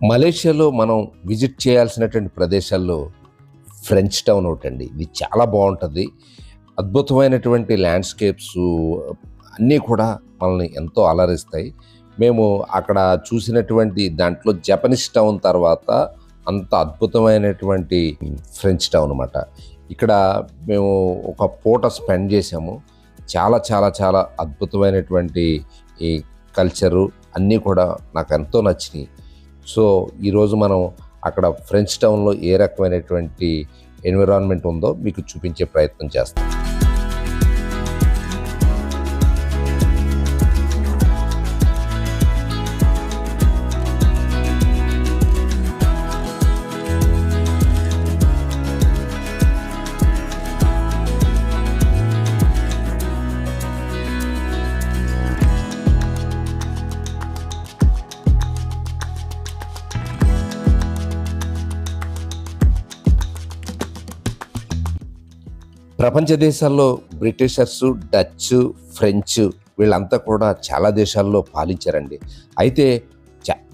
మలేషియాలో మనం విజిట్ చేయాల్సినటువంటి ప్రదేశాల్లో ఫ్రెంచ్ టౌన్ ఒకటండి. ఇది చాలా బాగుంటుంది. అద్భుతమైనటువంటి ల్యాండ్స్కేప్స్ అన్నీ కూడా మనల్ని ఎంతో అలరిస్తాయి. మేము అక్కడ చూసినటువంటి దాంట్లో జపనీస్ టౌన్ తర్వాత అంత అద్భుతమైనటువంటి ఫ్రెంచ్ టౌన్ అనమాట. ఇక్కడ మేము ఒక పూట స్పెండ్ చేసాము. చాలా చాలా చాలా అద్భుతమైనటువంటి ఈ కల్చరు అన్నీ కూడా నాకు ఎంతో నచ్చినాయి. సో ఈరోజు మనం అక్కడ ఫ్రెంచ్ టౌన్లో ఏ రకమైనటువంటి ఎన్విరాన్మెంట్ ఉందో మీకు చూపించే ప్రయత్నం చేస్తాం. ప్రపంచ దేశాల్లో బ్రిటిషర్స్, డచ్, ఫ్రెంచ్ వీళ్ళంతా కూడా చాలా దేశాల్లో పాలించారండి. అయితే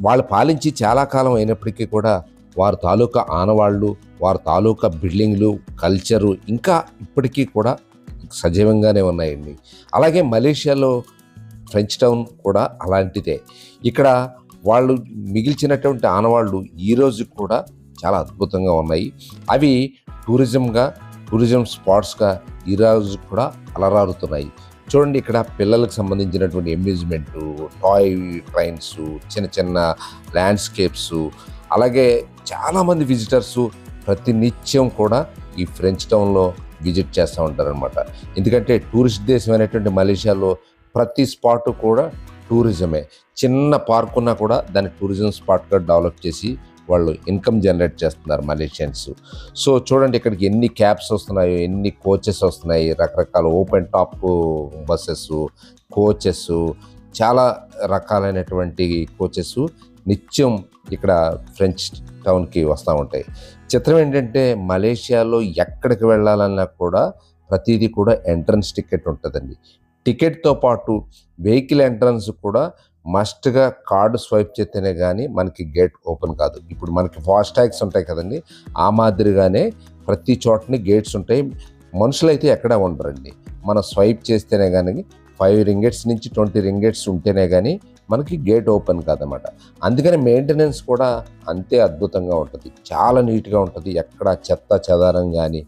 వాళ్ళు పాలించి చాలా కాలం అయినప్పటికీ కూడా వారి తాలూకా ఆనవాళ్ళు, వారి తాలూకా బిల్డింగ్లు, కల్చరు ఇంకా ఇప్పటికీ కూడా సజీవంగానే ఉన్నాయండి. అలాగే మలేషియాలో ఫ్రెంచ్ టౌన్ కూడా అలాంటిదే. ఇక్కడ వాళ్ళు మిగిల్చినటువంటి ఆనవాళ్ళు ఈరోజు కూడా చాలా అద్భుతంగా ఉన్నాయి. అవి టూరిజం స్పాట్స్గా ఈరోజు కూడా అలరారుతున్నాయి. చూడండి, ఇక్కడ పిల్లలకు సంబంధించినటువంటి అమ్యూజ్మెంటు, టాయ్ ట్రైన్స్, చిన్న చిన్న ల్యాండ్స్కేప్స్, అలాగే చాలామంది విజిటర్సు ప్రతినిత్యం కూడా ఈ ఫ్రెంచ్ టౌన్లో విజిట్ చేస్తూ ఉంటారనమాట. ఎందుకంటే టూరిస్ట్ దేశం అనేటువంటి మలేషియాలో ప్రతి స్పాట్ కూడా టూరిజమే. చిన్న పార్క్ ఉన్నా కూడా దాన్ని టూరిజం స్పాట్గా డెవలప్ చేసి వాళ్ళు ఇన్కమ్ జనరేట్ చేస్తున్నారు మలేషియన్స్. సో చూడండి, ఇక్కడికి ఎన్ని క్యాబ్స్ వస్తున్నాయో, ఎన్ని కోచెస్ వస్తున్నాయి, రకరకాల ఓపెన్ టాప్ బస్సెస్, కోచెస్, చాలా రకాలైనటువంటి కోచెస్ నిత్యం ఇక్కడ ఫ్రెంచ్ టౌన్కి వస్తూ ఉంటాయి. చిత్రం ఏంటంటే మలేషియాలో ఎక్కడికి వెళ్ళాలన్నా కూడా ప్రతిదీ కూడా ఎంట్రన్స్ టికెట్ ఉంటుందండి. టికెట్తో పాటు వెహికల్ ఎంట్రన్స్ కూడా మస్ట్గా కార్డు స్వైప్ చేస్తేనే కానీ మనకి గేట్ ఓపెన్ కాదు. ఇప్పుడు మనకి ఫాస్ట్ ట్యాగ్స్ ఉంటాయి కదండి, ఆ మాదిరిగానే ప్రతి చోటని గేట్స్ ఉంటాయి. మనుషులైతే ఎక్కడా ఉండరండి. మనం స్వైప్ చేస్తేనే కానీ 5 రింగెట్స్ నుంచి 20 రింగెట్స్ ఉంటేనే కానీ మనకి గేట్ ఓపెన్ కాదన్నమాట. అందుకని మెయింటెనెన్స్ కూడా అంతే అద్భుతంగా ఉంటుంది, చాలా నీట్గా ఉంటుంది. ఎక్కడ చెత్త చెదారం కానీ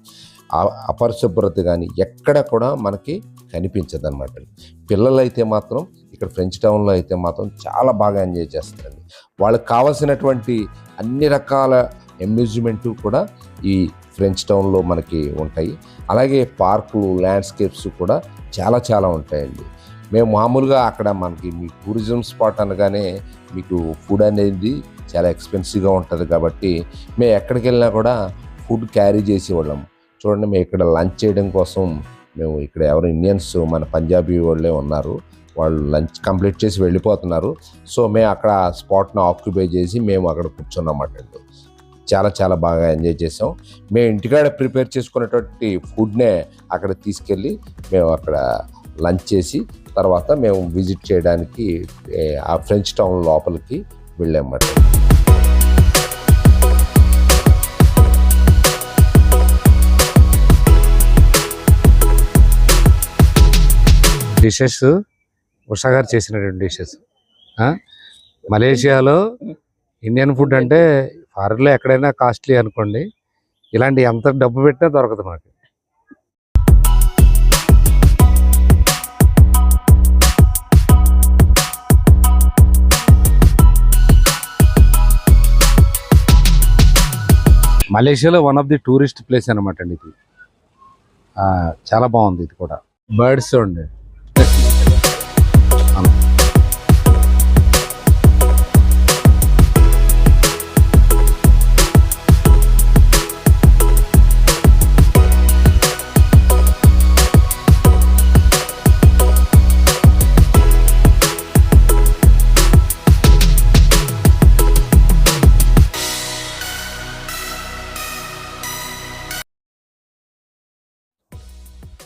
అపరిశుభ్రత కానీ ఎక్కడ కూడా మనకి కనిపించదు అనమాట. పిల్లలైతే మాత్రం ఇక్కడ ఫ్రెంచ్ టౌన్లో అయితే మాత్రం చాలా బాగా ఎంజాయ్ చేస్తారండి. వాళ్ళకి కావాల్సినటువంటి అన్ని రకాల అమ్యూజ్మెంటు కూడా ఈ ఫ్రెంచ్ టౌన్లో మనకి ఉంటాయి. అలాగే పార్కులు, ల్యాండ్స్కేప్స్ కూడా చాలా చాలా ఉంటాయండి. మేము మామూలుగా అక్కడ మనకి మీ టూరిజం స్పాట్ అనగానే మీకు ఫుడ్ అనేది చాలా ఎక్స్పెన్సివ్గా ఉంటుంది కాబట్టి మేము ఎక్కడికి వెళ్ళినా కూడా ఫుడ్ క్యారీ చేసేవాళ్ళం. చూడండి, మేము ఇక్కడ లంచ్ చేయడం కోసం మేము ఇక్కడ ఎవరు ఇండియన్స్, మన పంజాబీ వాళ్ళే ఉన్నారు. వాళ్ళు లంచ్ కంప్లీట్ చేసి వెళ్ళిపోతున్నారు. సో మేము అక్కడ స్పాట్ను ఆక్యుపై చేసి మేము అక్కడ కూర్చున్నామట. చాలా చాలా బాగా ఎంజాయ్ చేసాం. మేము ఇంటికాడ ప్రిపేర్ చేసుకునేటువంటి ఫుడ్నే అక్కడ తీసుకెళ్ళి మేము అక్కడ లంచ్ చేసి తర్వాత మేము విజిట్ చేయడానికి ఆ ఫ్రెంచ్ టౌన్ లోపలికి వెళ్ళామన్నమాట. డిషెస్ ఉషా గారు చేసినటువంటి డిషెస్. మలేషియాలో ఇండియన్ ఫుడ్ అంటే ఫారెన్లో ఎక్కడైనా కాస్ట్లీ అనుకోండి, ఇలాంటి ఎంత డబ్బు పెట్టినా దొరకదు మాకు. మలేషియాలో one of the tourist place అనమాట అండి ఇది. చాలా బాగుంది. ఇది కూడా బర్డ్స్ ఉండే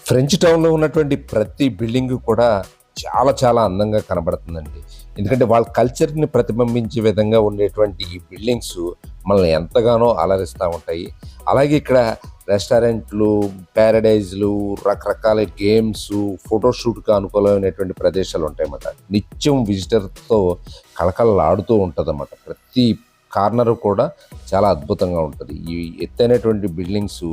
ఫ్రెంచ్ టౌన్లో ఉన్నటువంటి ప్రతి బిల్డింగ్ కూడా చాలా చాలా అందంగా కనబడుతుందండి. ఎందుకంటే వాళ్ళ కల్చర్‌ని ప్రతిబింబించే విధంగా ఉండేటువంటి ఈ బిల్డింగ్స్ మనల్ని ఎంతగానో అలరిస్తా ఉంటాయి. అలాగే ఇక్కడ రెస్టారెంట్లు, ప్యారడైజ్‌లు, రకరకాల గేమ్సు, ఫోటోషూట్‌కి అనుకూలమైనటువంటి ప్రదేశాలు ఉంటాయన్నమాట. నిత్యం విజిటర్స్‌తో కళకళలాడుతూ ఉంటదన్నమాట. ప్రతి కార్నరు కూడా చాలా అద్భుతంగా ఉంటది. ఈ ఎత్తైనటువంటి బిల్డింగ్సు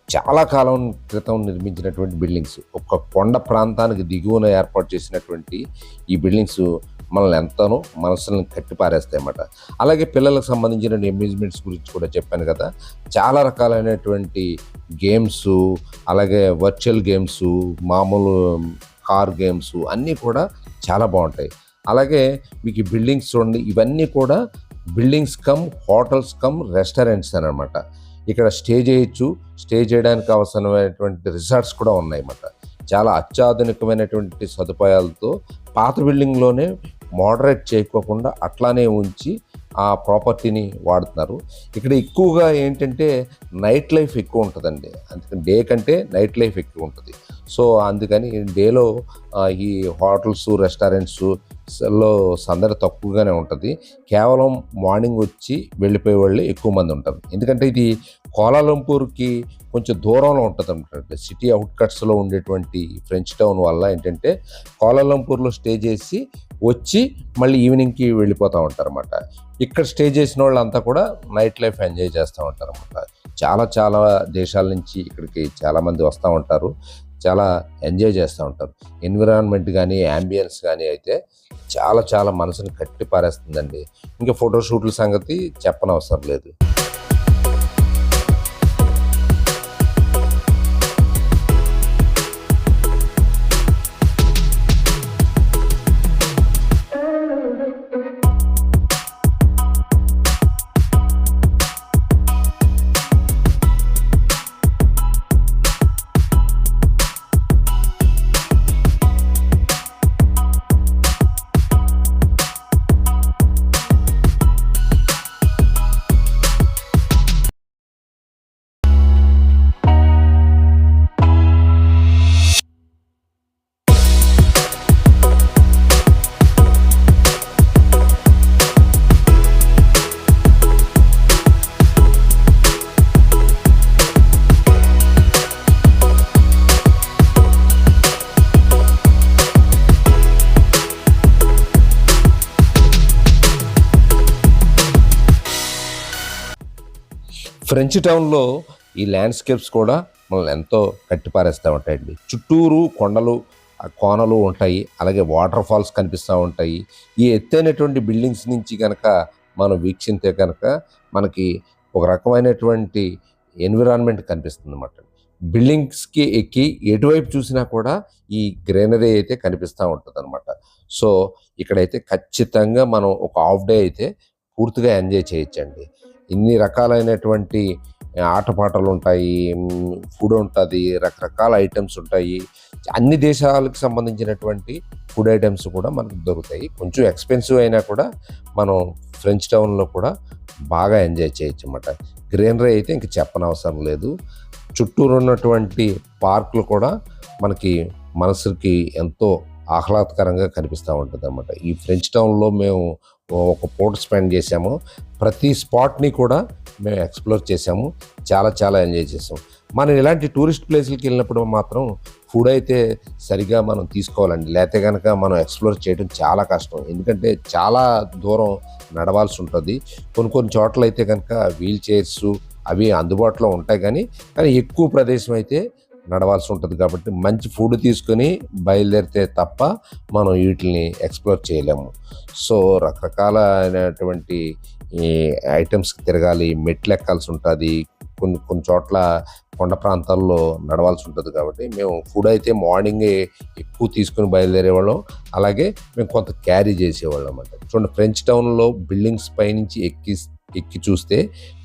చాలా కాలం క్రితం నిర్మించినటువంటి బిల్డింగ్స్. ఒక కొండ ప్రాంతానికి దిగువన ఏర్పాటు చేసినటువంటి ఈ బిల్డింగ్స్ మనల్ని ఎంతనో మనసుల్ని కట్టిపారేస్తాయన్నమాట. అలాగే పిల్లలకు సంబంధించిన అమ్యూజ్మెంట్స్ గురించి కూడా చెప్పాను కదా! చాలా రకాలైనటువంటి గేమ్సు, అలాగే వర్చువల్ గేమ్సు, మామూలు కార్ గేమ్సు అన్నీ కూడా చాలా బావుంటాయి. అలాగే మీకు ఈ బిల్డింగ్స్ చూడండి, ఇవన్నీ కూడా buildings come hotels come restaurants అనమాట. ఇక్కడ స్టే చేయొచ్చు. స్టే చేయడానికి అవసరమైనటువంటి రిసార్ట్స్ కూడా ఉన్నాయన్నమాట. చాలా అత్యాధునికమైనటువంటి సదుపాయాలతో పాత బిల్డింగ్‌లోనే మోడరేట్ చేయకోకుండా అట్లానే ఉంచి ఆ ప్రాపర్టీని వాడుతున్నారు. ఇక్కడ ఎక్కువగా ఏంటంటే నైట్ లైఫ్ ఎక్కువ ఉంటదండి. అందుకని డే కంటే నైట్ లైఫ్ ఎక్కువ ఉంటది. సో, అందుకని డేలో ఈ హోటల్సు, రెస్టారెంట్సు లో సందడి తక్కువగానే ఉంటది. కేవలం మార్నింగ్ వచ్చి వెళ్ళిపోయే వాళ్ళే ఎక్కువ మంది ఉంటారు. ఎందుకంటే ఇది కోలాలంపూర్‌కి కొంచెం దూరంలో ఉంటదనమాట. సిటీ ఔట్‌కట్స్‌లో ఉండేటువంటి ఫ్రెంచ్ టౌన్ వల్ల ఏంటంటే కోలాలంపూర్‌లో స్టే చేసి వచ్చి మళ్ళీ ఈవినింగ్‌కి వెళ్ళిపోతా ఉంటారన్నమాట. ఇక్కడ స్టే చేసిన వాళ్ళంతా కూడా నైట్ లైఫ్ ఎంజాయ్ చేస్తూ ఉంటారన్నమాట. చాలా చాలా దేశాల నుంచి ఇక్కడికి చాలామంది వస్తూ ఉంటారు. చాలా ఎంజాయ్ చేస్తూ ఉంటారు. ఎన్విరాన్మెంట్ గానీ, యాంబియన్స్ గానీ అయితే చాలా చాలా మనసుని కట్టి పారేస్తుందండి. ఇంకా ఫోటోషూట్ల సంగతి చెప్పనవసరం లేదు. ఫ్రెంచ్ టౌన్‌లో ఈ ల్యాండ్‌స్కేప్స్ కూడా మనల్ని ఎంతో కట్టిపారేస్తా ఉంటాయండి. చుట్టూరు కొండలు, కోనలు ఉంటాయి. అలాగే వాటర్ ఫాల్స్ కనిపిస్తా ఉంటాయి. ఈ ఎత్తైనటువంటి బిల్డింగ్స్ నుంచి గనక మనం వీక్షింతే గనక మనకి ఒక రకమైనటువంటి ఎన్విరాన్మెంట్ కనిపిస్తుందన్నమాట. బిల్డింగ్స్‌కి ఎక్కి ఎటువైపు చూసినా కూడా ఈ గ్రీనరీ అయితే కనిపిస్తా ఉంటదనమాట. సో, ఇక్కడైతే ఖచ్చితంగా మనం ఒక హాఫ్ డే అయితే పూర్తిగా ఎంజాయ్ చేయొచ్చండి. ఇన్ని రకాలైనటువంటి ఆటపాటలుంటాయి, ఫుడ్ ఉంటది, రకరకాల ఐటెమ్స్ ఉంటాయి. అన్ని దేశాలకు సంబంధించినటువంటి ఫుడ్ ఐటెమ్స్ కూడా మనకు దొరుకుతాయి. కొంచెం ఎక్స్‌పెన్సివ్ అయినా కూడా మనం ఫ్రెంచ్ టౌన్‌లో కూడా బాగా ఎంజాయ్ చేయొచ్చన్నమాట. గ్రీనరీ అయితే ఇంక చెప్పనవసరం లేదు. చుట్టూరు ఉన్నటువంటి పార్కులు కూడా మనకి మనసుకి ఎంతో ఆహ్లాదకరంగా కనిపిస్తూ ఉంటదన్నమాట. ఈ ఫ్రెంచ్ టౌన్‌లో మేము ఒక పూట స్పెండ్ చేశాము. ప్రతి స్పాట్‌ని కూడా మేము ఎక్స్‌ప్లోర్ చేశాము. చాలా చాలా ఎంజాయ్ చేసాం. మనం ఇలాంటి టూరిస్ట్ ప్లేసులకి వెళ్ళినప్పుడు మాత్రం ఫుడ్ అయితే సరిగ్గా మనం తీసుకోవాలండి. లేతే గనక మనం ఎక్స్‌ప్లోర్ చేయడం చాలా కష్టం. ఎందుకంటే చాలా దూరం నడవాల్సి ఉంటది. కొన్ని కొన్ని చోట్లయితే గనక వీల్ చైర్సు అవి అందుబాటులో ఉంటాయి కానీ ఎక్కువ ప్రదేశం అయితే నడవాల్సి ఉంటది కాబట్టి మంచి ఫుడ్ తీసుకొని బయలుదేరితే తప్ప మనం వీటిల్ని ఎక్స్‌ప్లోర్ చేయలేము. సో, రకరకాలైనటువంటి ఈ ఐటెమ్స్‌కి తిరగాలి, మెట్లెక్కాల్సి ఉంటది. కొన్ని కొన్ని చోట్ల కొండ ప్రాంతాల్లో నడవాల్సి ఉంటది కాబట్టి మేము ఫుడ్ అయితే మార్నింగే ఎక్కువ తీసుకొని బయలుదేరేవాళ్ళం. అలాగే మేము కొంత క్యారీ చేసేవాళ్ళం అన్నమాట. చూడండి ఫ్రెంచ్ టౌన్‌లో బిల్డింగ్స్ పైనుంచి ఎక్కి చూస్తే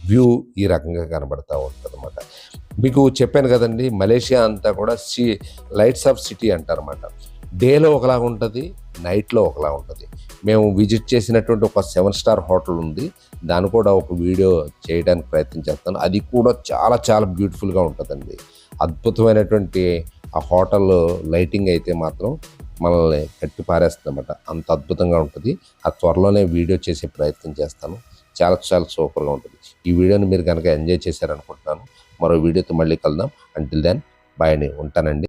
వ్యూ ఈ రకంగా కనబడతా ఉంటదన్నమాట. మీకు చెప్పాను కదండీ! మలేషియా అంతా కూడా లైట్స్ ఆఫ్ సిటీ అంటారన్నమాట. డేలో ఒకలాగా ఉంటది, నైట్‌లో ఒకలా ఉంటది. మేము విజిట్ చేసినటువంటి ఒక 7 స్టార్ హోటల్ ఉంది. దాన్ని కూడా ఒక వీడియో చేయడానికి ప్రయత్నం చేస్తాను. అది కూడా చాలా చాలా బ్యూటిఫుల్‌గా ఉంటదండి. అద్భుతమైనటువంటి ఆ హోటల్ లైటింగ్ అయితే మాత్రం మనల్ని కట్టి పారేస్తుందన్నమాట. అంత అద్భుతంగా ఉంటుంది. ఆ త్వరలోనే వీడియో చేసే ప్రయత్నం చేస్తాను. చాలా చాలా సూపర్గా ఉంటుంది. ఈ వీడియోని మీరు కనుక ఎంజాయ్ చేశారనుకుంటున్నాను. మరో వీడియోతో మళ్ళీ కలుద్దాం. అంటిల్ దెన్ బాయ్ అండి, ఉంటానండి.